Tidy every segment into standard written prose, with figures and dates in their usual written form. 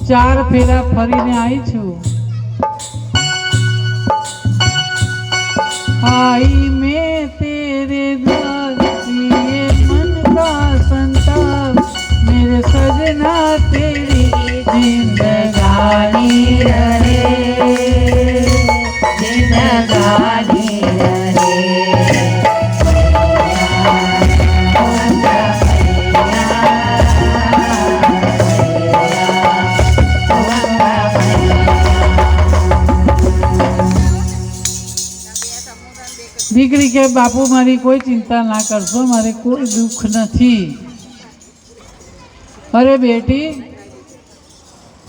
4 फेरा फरीने आई छू। आई मैं तेरे द्वार, ये मन का संताप, मेरे सजना तेरी जिंदगानी रहे, जिंदगानी रहे। દીકરી કે બાપુ મારી કોઈ ચિંતા ના કરશો, મારે કોઈ દુઃખ નથી। અરે બેટી,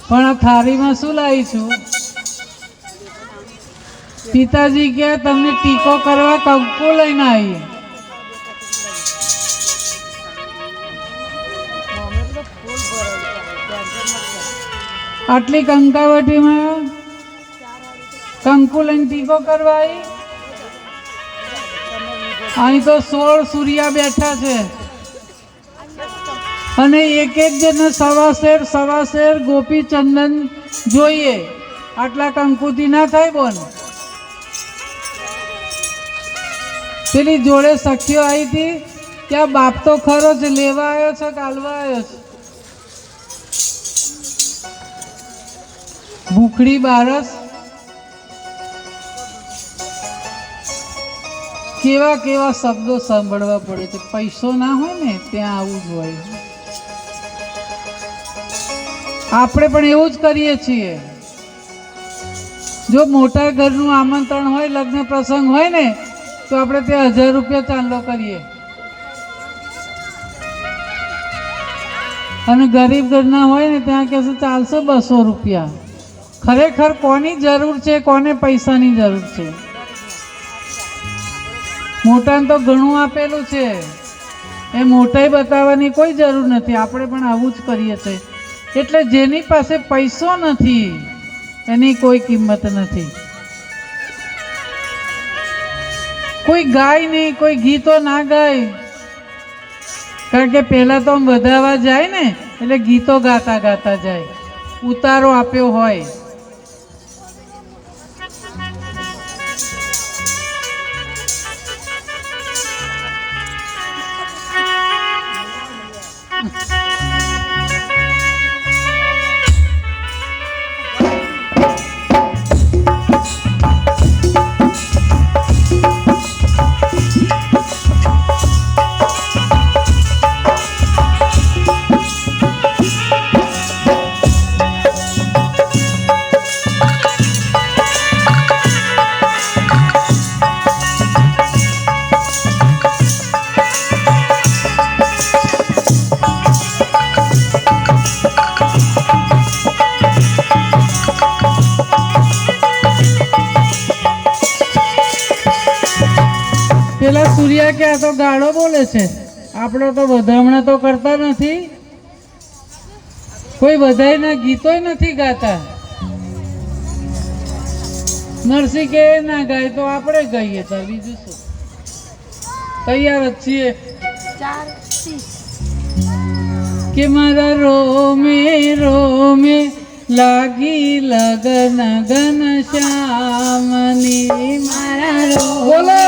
પણ આ થાળીમાં શું લાવી છું? પિતાજી કે તમને ટીકો કરવા કંકુ લઈને આવી। આટલી કંકાવટીમાં કંકુ લઈને ટીકો કરવા આવી? અહીં તો 16 સૂર્યા બેઠા છે અને એક જણ સવા શેર ગોપી ચંદન જોઈએ, આટલા કંકુથી ના થાય બોન। પેલી જોડે સખીઓ આવી હતી, ત્યાં બાપ તો ખરો છે, લેવા આવ્યો છે કે હાલવા આવ્યો છે? ભૂખડી બારસ કેવા કેવા શબ્દો સાંભળવા પડે છે। પૈસો ના હોય ને ત્યાં આવું જ હોય। આપણે પણ એવું જ કરીએ છીએ। જો મોટા ઘરનું આમંત્રણ હોય, લગ્ન પ્રસંગ હોય ને, તો આપણે ત્યાં 1000 રૂપિયા ચાંદલો કરીએ, અને ગરીબ ઘરના હોય ને ત્યાં કહેશે ચાલશે 200 રૂપિયા। ખરેખર કોની જરૂર છે, કોને પૈસાની જરૂર છે? મોટાને તો ઘણું આપેલું છે, એ મોટાઈ બતાવવાની કોઈ જરૂર નથી। આપણે પણ આવું જ કરીએ છીએ। એટલે જેની પાસે પૈસો નથી એની કોઈ કિંમત નથી। કોઈ ગાય નહીં, કોઈ ગીતો ના ગાય, કારણ કે પહેલા તો આમ વધાવા જાય ને એટલે ગીતો ગાતા ગાતા જાય, ઉતારો આપ્યો હોય। પેલા સૂર્યા કે આ તો ગાળો બોલે છે, આપણે તો વધામણા તો કરતા નથી, કોઈ વધાઈના ગીતોય નથી ગાતા। નરસિંહ કે ના ગાય તો આપણે ગાઈએ, તો બીજું શું? તૈયાર જ છીએ। કે મારા રોમે રોમે લાગી લગન ઘન શ્યામની, મારા બોલો